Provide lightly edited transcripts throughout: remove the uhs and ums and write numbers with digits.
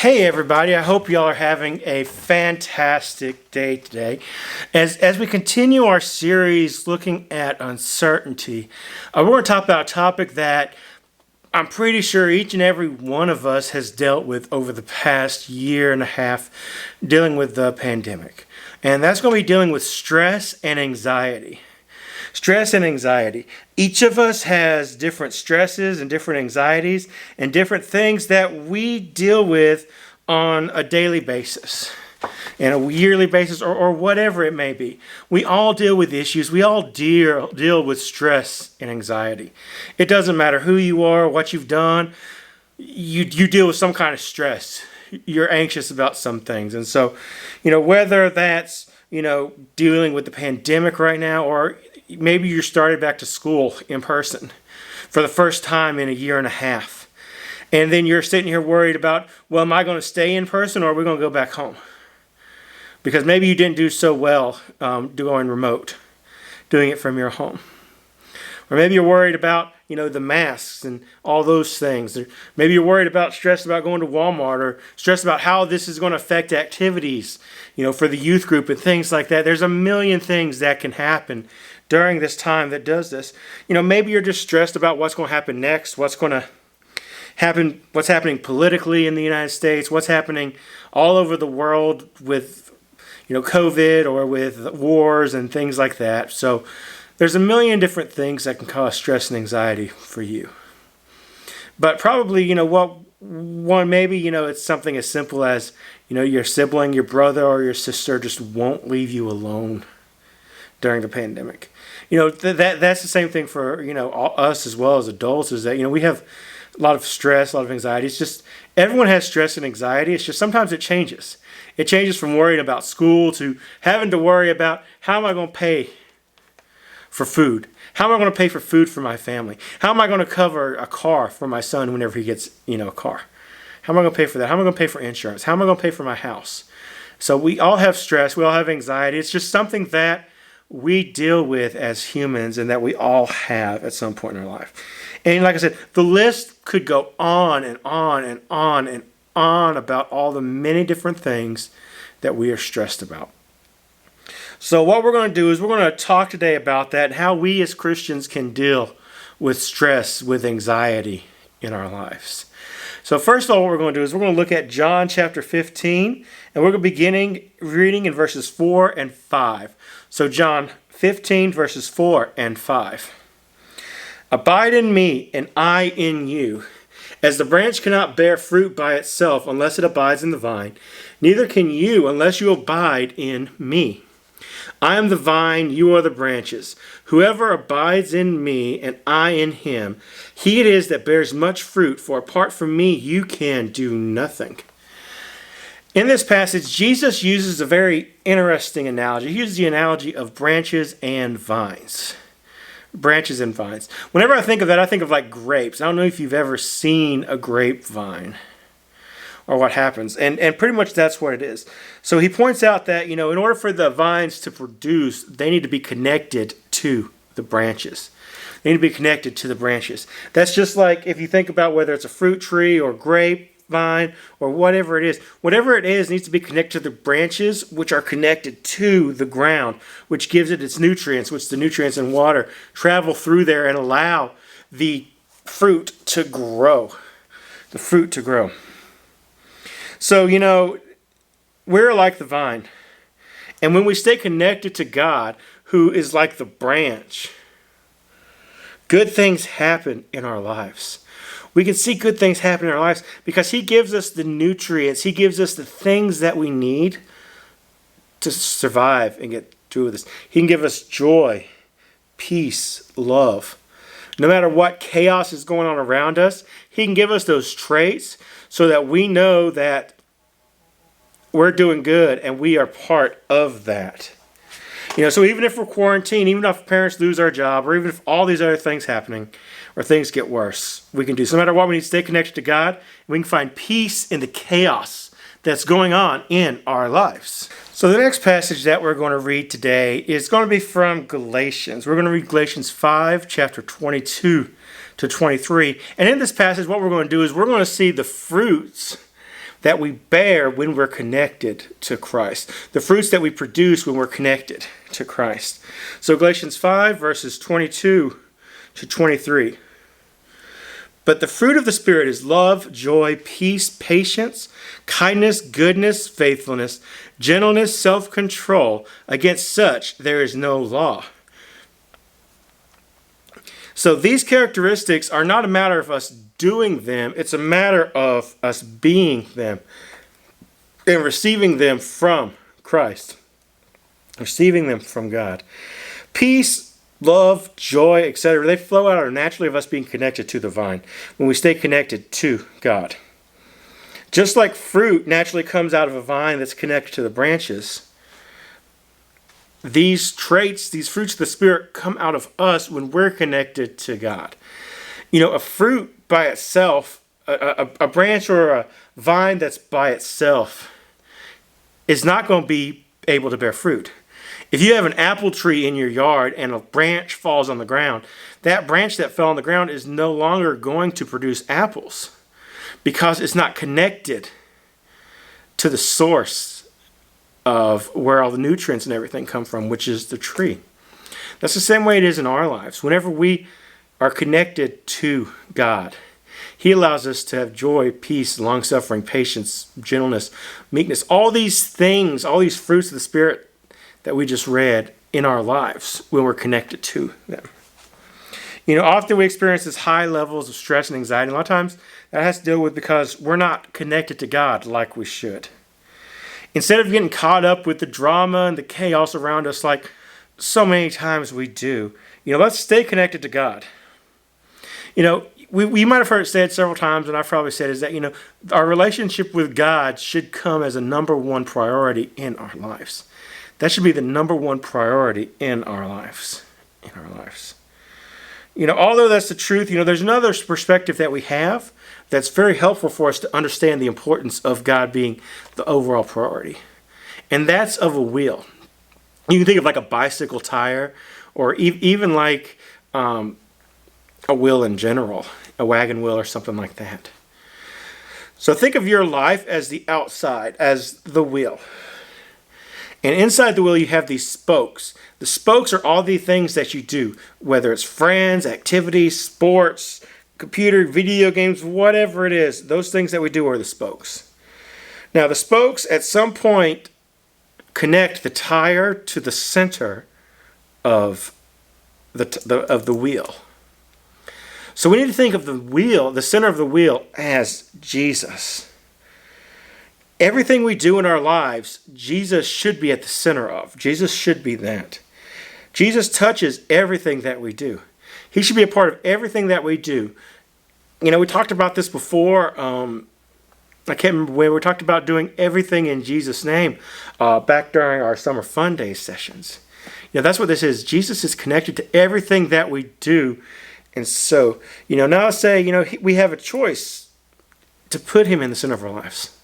Hey everybody, I hope y'all are having a fantastic day today. As we continue our series looking at uncertainty, we're going to talk about a topic that I'm pretty sure each and every one of us has dealt with over the past year and a half, dealing with the pandemic. And that's going to be dealing with stress and anxiety. Stress and anxiety. Each of us has different stresses and different anxieties and different things that we deal with on a daily basis and a yearly basis or whatever it may be. We all deal with issues. We all deal with stress and anxiety. It doesn't matter who you are, what you've done. You deal with some kind of stress. You're anxious about some things. And so, whether that's, dealing with the pandemic right now, or maybe you're started back to school in person for the first time in a year and a half. And then you're sitting here worried about, well, am I going to stay in person or are we going to go back home? Because maybe you didn't do so well going remote, doing it from your home. Or maybe you're worried about, the masks and all those things. Or maybe you're stressed about going to Walmart, or stressed about how this is going to affect activities, for the youth group and things like that. There's a million things that can happen during this time that does this. Maybe you're just stressed about what's going to happen next, what's happening politically in the United States, what's happening all over the world with, COVID or with wars and things like that. So there's a million different things that can cause stress and anxiety for you. But probably, maybe, it's something as simple as, your sibling, your brother or your sister just won't leave you alone during the pandemic. That's the same thing for, us as well as adults, is that, we have a lot of stress, a lot of anxiety. It's just, everyone has stress and anxiety. It's just sometimes it changes. It changes from worrying about school to having to worry about, how am I going to pay for food? How am I going to pay for food for my family? How am I going to cover a car for my son whenever he gets, a car? How am I going to pay for that? How am I going to pay for insurance? How am I going to pay for my house? So we all have stress. We all have anxiety. It's just something that we deal with as humans and that we all have at some point in our life. And like I said, the list could go on and on and on and on about all the many different things that we are stressed about. So what we're going to do is we're going to talk today about that and how we as Christians can deal with stress, with anxiety in our lives. So first of all, what we're going to do is we're going to look at John chapter 15, and we're going to begin reading in verses 4 and 5. So John 15, verses 4 and 5. Abide in me, and I in you. As the branch cannot bear fruit by itself unless it abides in the vine, neither can you unless you abide in me. I am the vine, you are the branches. Whoever abides in me and I in him, he it is that bears much fruit, for apart from me you can do nothing. In this passage, Jesus uses a very interesting analogy. He uses the analogy of branches and vines. Branches and vines. Whenever I think of that, I think of like grapes. I don't know if you've ever seen a grapevine or what happens. And pretty much that's what it is. So he points out that, in order for the vines to produce, they need to be connected to the branches. They need to be connected to the branches. That's just like if you think about whether it's a fruit tree or grapevine or whatever it is needs to be connected to the branches, which are connected to the ground, which gives it its nutrients, which the nutrients and water travel through there and allow the fruit to grow. The fruit to grow. So, we're like the vine. And when we stay connected to God, who is like the branch, good things happen in our lives. We can see good things happen in our lives because he gives us the nutrients. He gives us the things that we need to survive and get through this. He can give us joy, peace, love. No matter what chaos is going on around us, he can give us those traits so that we know that we're doing good and we are part of that. So even if we're quarantined, even if parents lose our job, or even if all these other things happening, or things get worse, we can do. So no matter what, we need to stay connected to God. We can find peace in the chaos that's going on in our lives. So the next passage that we're going to read today is going to be from Galatians. We're going to read Galatians 5, chapter 22 to 23. And in this passage, what we're going to do is we're going to see the fruits that we bear when we're connected to Christ. The fruits that we produce when we're connected to Christ. So Galatians 5, verses 22 to 23. But the fruit of the Spirit is love, joy, peace, patience, kindness, goodness, faithfulness, gentleness, self-control. Against such there is no law. So these characteristics are not a matter of us doing them. It's a matter of us being them and receiving them from Christ. Receiving them from God. Peace, love, joy, etc. They flow out naturally of us being connected to the vine when we stay connected to God. Just like fruit naturally comes out of a vine that's connected to the branches, these traits, these fruits of the Spirit come out of us when we're connected to God. You know, a fruit by itself, a branch or a vine that's by itself is not going to be able to bear fruit. If you have an apple tree in your yard and a branch falls on the ground, that branch that fell on the ground is no longer going to produce apples because it's not connected to the source of where all the nutrients and everything come from, which is the tree. That's the same way it is in our lives. Whenever we are connected to God, He allows us to have joy, peace, long-suffering, patience, gentleness, meekness, all these things, all these fruits of the Spirit that we just read in our lives when we're connected to them. You know, often we experience this high levels of stress and anxiety. A lot of times that has to do with because we're not connected to God like we should. Instead of getting caught up with the drama and the chaos around us like so many times we do, you know, let's stay connected to God. You know, we might have heard it said several times, and I've probably said, is that, you know, our relationship with God should come as a number one priority in our lives. That should be the number one priority in our lives. You know, although that's the truth, you know, there's another perspective that we have that's very helpful for us to understand the importance of God being the overall priority. And that's of a wheel. You can think of like a bicycle tire or even like a wheel in general, a wagon wheel or something like that. So think of your life as the outside, as the wheel. And inside the wheel, you have these spokes. The spokes are all the things that you do, whether it's friends, activities, sports, computer, video games, whatever it is. Those things that we do are the spokes. Now, the spokes at some point connect the tire to the center of the wheel. So we need to think of the wheel, the center of the wheel, as Jesus. Everything we do in our lives, Jesus should be at the center of. Jesus should be that. Jesus touches everything that we do. He should be a part of everything that we do. You know, we talked about this before. I can't remember when. We talked about doing everything in Jesus' name back during our Summer Fun Day sessions. You know, that's what this is. Jesus is connected to everything that we do. And so, you know, now I say, you know, we have a choice to put Him in the center of our lives.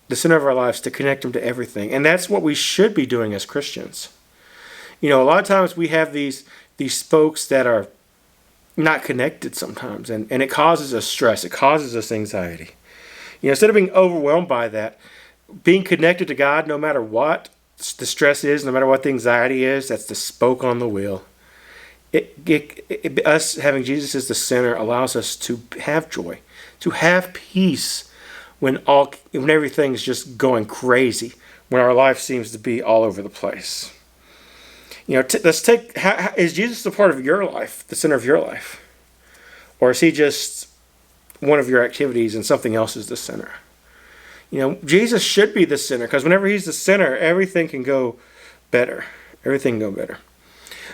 The center of our lives, to connect Him to everything. And that's what we should be doing as Christians. You know, a lot of times we have these spokes that are not connected sometimes, and it causes us stress. It causes us anxiety. You know, instead of being overwhelmed by that, being connected to God, no matter what the stress is, no matter what the anxiety is, that's the spoke on the wheel. Us having Jesus as the center allows us to have joy, to have peace when everything's just going crazy, when our life seems to be all over the place. You know, let's take, is Jesus a part of your life, the center of your life? Or is He just one of your activities and something else is the center? You know, Jesus should be the center, because whenever He's the center, everything can go better. Everything can go better.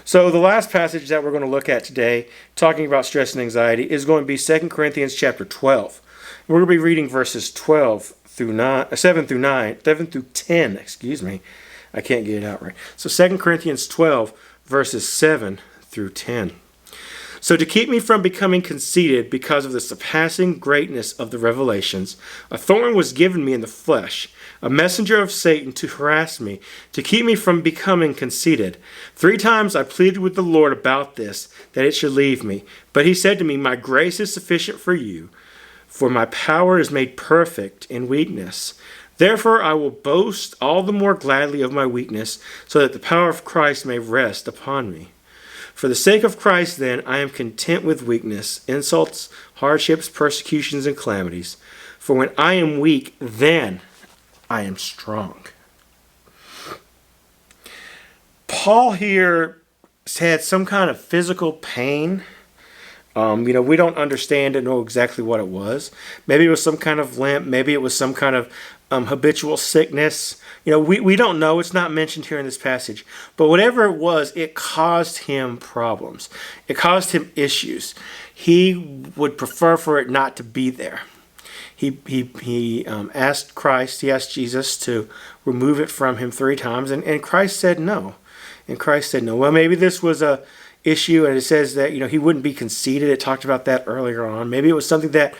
So the last passage that we're going to look at today, talking about stress and anxiety, is going to be 2 Corinthians chapter 12. We're going to be reading verses 7 through 10, excuse me. I can't get it out right. So 2 Corinthians 12, verses 7 through 10. So to keep me from becoming conceited because of the surpassing greatness of the revelations, a thorn was given me in the flesh, a messenger of Satan to harass me, to keep me from becoming conceited. 3 times I pleaded with the Lord about this, that it should leave me. But He said to me, my grace is sufficient for you, For my power is made perfect in weakness. Therefore I will boast all the more gladly of my weakness, so that the power of Christ may rest upon me. For the sake of Christ, then, I am content with weakness, insults, hardships, persecutions, and calamities. For when I am weak, then I am strong. Paul here had some kind of physical pain. We don't understand and know exactly what it was. Maybe it was some kind of limp. Maybe it was some kind of habitual sickness. We don't know. It's not mentioned here in this passage. But whatever it was, it caused him problems. It caused him issues. He would prefer for it not to be there. He asked Christ, he asked Jesus to remove it from him 3 times, and Christ said no. And Christ said no. Well, maybe this was a issue, and it says that he wouldn't be conceited. It talked about that earlier on. Maybe it was something that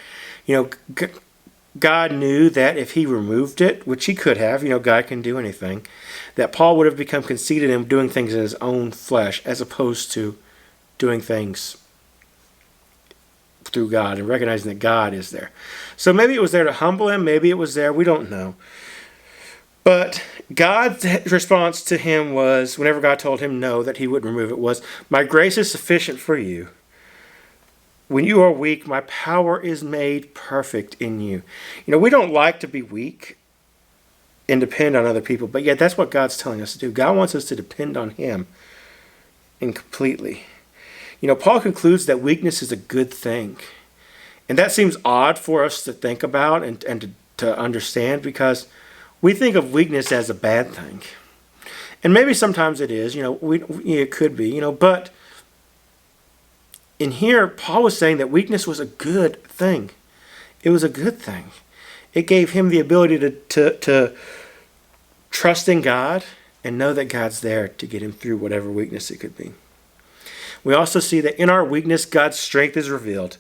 God knew that if he removed it, which he could have, God can do anything, that Paul would have become conceited in doing things in his own flesh as opposed to doing things through God and recognizing that God is there. So maybe it was there to humble him. Maybe it was there. We don't know. But God's response to him was, whenever God told him no, that he wouldn't remove it, was, my grace is sufficient for you. When you are weak, my power is made perfect in you. We don't like to be weak and depend on other people, but yet that's what God's telling us to do. God wants us to depend on him and completely. Paul concludes that weakness is a good thing. And that seems odd for us to think about and to understand, because we think of weakness as a bad thing. And maybe sometimes it is, it could be, but in here, Paul was saying that weakness was a good thing. It was a good thing. It gave him the ability to trust in God and know that God's there to get him through whatever weakness it could be. We also see that in our weakness, God's strength is revealed.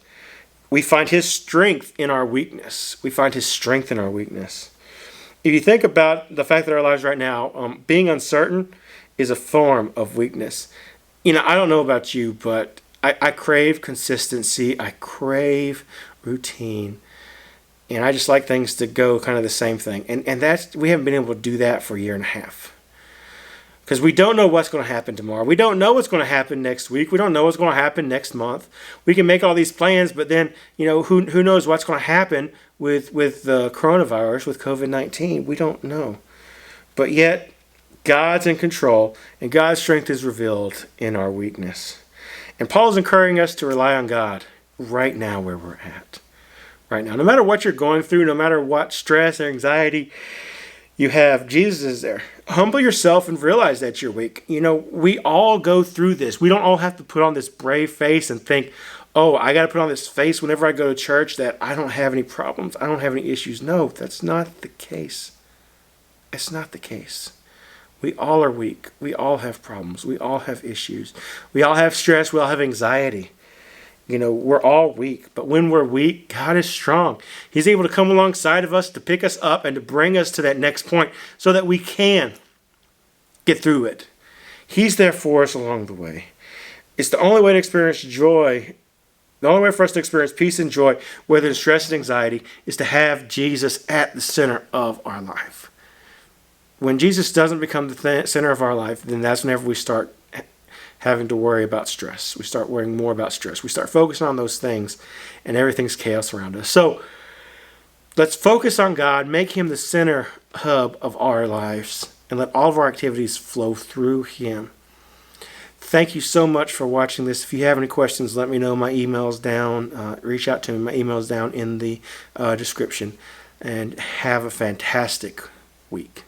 We find his strength in our weakness. We find his strength in our weakness. If you think about the fact that our lives right now, being uncertain is a form of weakness. I don't know about you, but I crave consistency. I crave routine. And I just like things to go kind of the same thing. And we haven't been able to do that for a year and a half. Because we don't know what's going to happen tomorrow. We don't know what's going to happen next week. We don't know what's going to happen next month. We can make all these plans, but then, who knows what's going to happen with the coronavirus, with COVID-19. We don't know. But yet, God's in control, and God's strength is revealed in our weakness. And Paul's encouraging us to rely on God right now where we're at. Right now. No matter what you're going through, no matter what stress or anxiety you have, Jesus is there. Humble yourself and realize that you're weak. We all go through this. We don't all have to put on this brave face and think, oh, I got to put on this face whenever I go to church that I don't have any problems. I don't have any issues. No, that's not the case. It's not the case. We all are weak. We all have problems. We all have issues. We all have stress. We all have anxiety. We're all weak, but when we're weak, God is strong. He's able to come alongside of us to pick us up and to bring us to that next point so that we can get through it. He's there for us along the way. It's the only way to experience joy. The only way for us to experience peace and joy, whether it's stress and anxiety, is to have Jesus at the center of our life. When Jesus doesn't become the center of our life, then that's whenever we start having to worry about stress. We start worrying more about stress. We start focusing on those things, and everything's chaos around us. So let's focus on God, make him the center hub of our lives, and let all of our activities flow through him. Thank you so much for watching this. If you have any questions, let me know. My email's down. Reach out to me. My email's down in the description. And have a fantastic week.